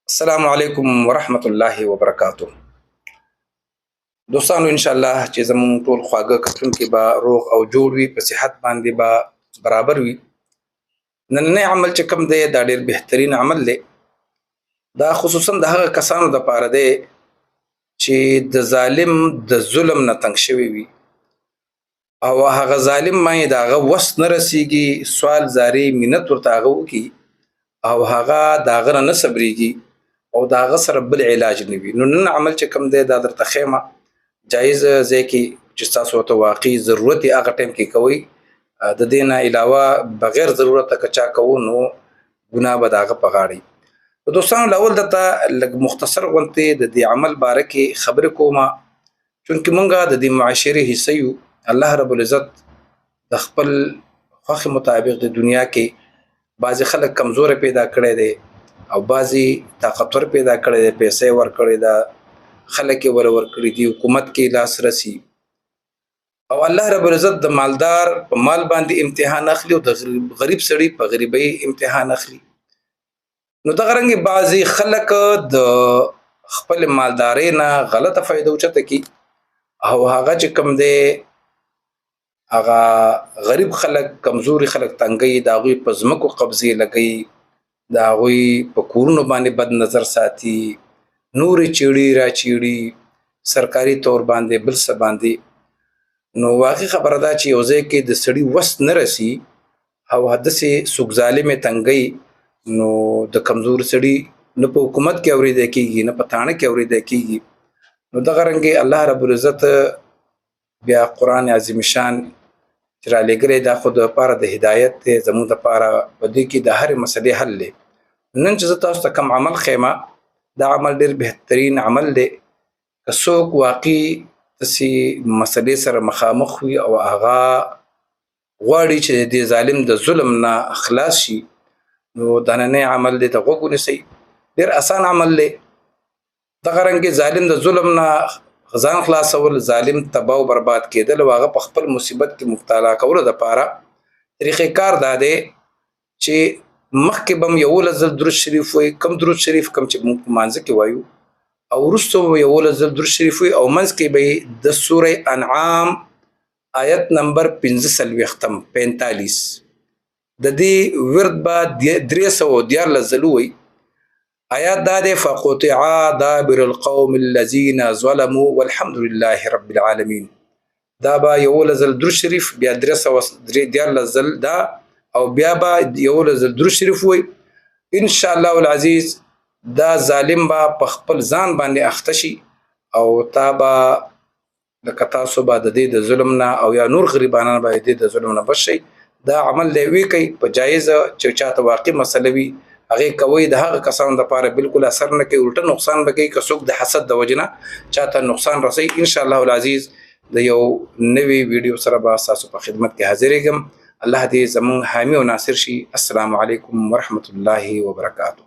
السلام علیکم ورحمت الله وبرکاتو. دوستانو ان شاء الله چې زموږ ټول خواږه کتونکي به روغ او جوړ وي، په صحت باندې به برابر وي. نننی عمل چې کوم دی دا ډېر بهترین عمل دی. دا خصوصا د هغه کسانو دپاره دی چې د ظالم د ظلم نه تنګ شوي وي او هغه ظالم باندې د هغه وس نه رسیږي، سوال زاري منت ورته هغه وکړي او هغه د هغه نه صبرېږي او د هغه سره بل علاج نه وي. نو نن عمل چې کوم دی دا درته ښیمه، جایز ځای کې چې ستاسو ورته واقعي ضرورت یې هغه ټایم کې کوئ. د دې نه علاوه بغیر ضرورته که چا کوو نو ګناه به د هغه په غاړه. دوستانو لاول درته لږ مختصر غوندې د دې عمل باره کې خبرې کومه، چونکې مونږ د دې معاشرې حصه یو. الله رب العزت د خپل خوښې مطابق د دنیا کې بعضې خلک کمزوره پیدا کړی دی او بعضې طاقتور پیدا کړی دی، پیسې ورکړی ده، خلک یې ورکړي دي، حکومت کې لاسرسي. او الله رب العزت د مالدار په مال باندې امتحان اخلي او د غریب سړي په غریبۍ امتحان اخلي. نو دغه رنګې بعضې خلک د خپل مالدارۍ نه غلطه فایده اوچته کړي او هغه چې کوم دی هغه غریب خلک، کمزوري خلک تنګوي، د هغوی په ځمکو قبضې لګوي، د هغوی په کورونو باندې بد نظر ساتي، نورې چیړي راچیړي سرکاري طور باندې بل څه باندې. نو واقعي خبره ده چې یو ځای کې د سړي وس نه رسي او داسې څوک ظالم یې تنګوي، نو د کمزور سړي نه په حکومت کې اورېدی کېږي نه په تاڼه کې اورېدی کېږي. نو دغه رنګې الله رب العزت بیا قرآن عظیم شان چې رالیږلی دا خو دپاره د هدایت دی، زموږ دپاره په دې کې د هرې مسلې حل دی. نن چې زه تاسو ته کوم عمل ښیمه دا عمل ډېر بهترین عمل دی. که څوک واقعي داسې مسلې سره مخامخ وي او هغه غواړي چې د دې ظالم د ظلم نه خلاص شي، نو دا نننی عمل دی ته غوږ ونیسئ. ډېر اسان عمل دی. دغه رنګې ظالم د ظلم نه ځان خلاصول، ظالم تباه او برباد کېدل او هغه په خپل مصیبت کې مبتلا کولو دپاره طریقې کار دا دی چې مخکې به م 11 ځل درود شریف وایي، کم درود شریف کم چې موږ په مانځه کې وایو، او وروسته به 11 ځل درود شریف وایي او منځ کې به د سوره انعام آیت نمبر 45 د دې ورد به 314 ځل وایي. آیات دا دی فقطع دابر القوم الذین ظلموا والحمد لله رب العالمین. دا به 11 ځل درود شریف، بیا 314 ځل دا، او بیا به 11 ځل درود شریف وایي. ان شاء الله العزیز دا ظالم به په خپل ځان باندې اخته شي او تا به لکه تاسو به د دې د ظلم نه او یا نور غریبانان به د دې د ظلم نه بچ شئ. دا عمل دی وی کوي په جایزه چې چاته واقع مسله وي هغې کوئ. د هغه کسانو دپاره بالکل اثر نه کوي، الټه نقصان به کوي. که څوک د حسد د وجې نه چاته نقصان رسوي، ان شاء الله العزیز د یو نوي ویډیو سره به ستاسو په خدمت کې حاضرېږم. الله دې زموږ حامي او ناصر شي. السلام علیکم ورحمت الله وبرکاتو.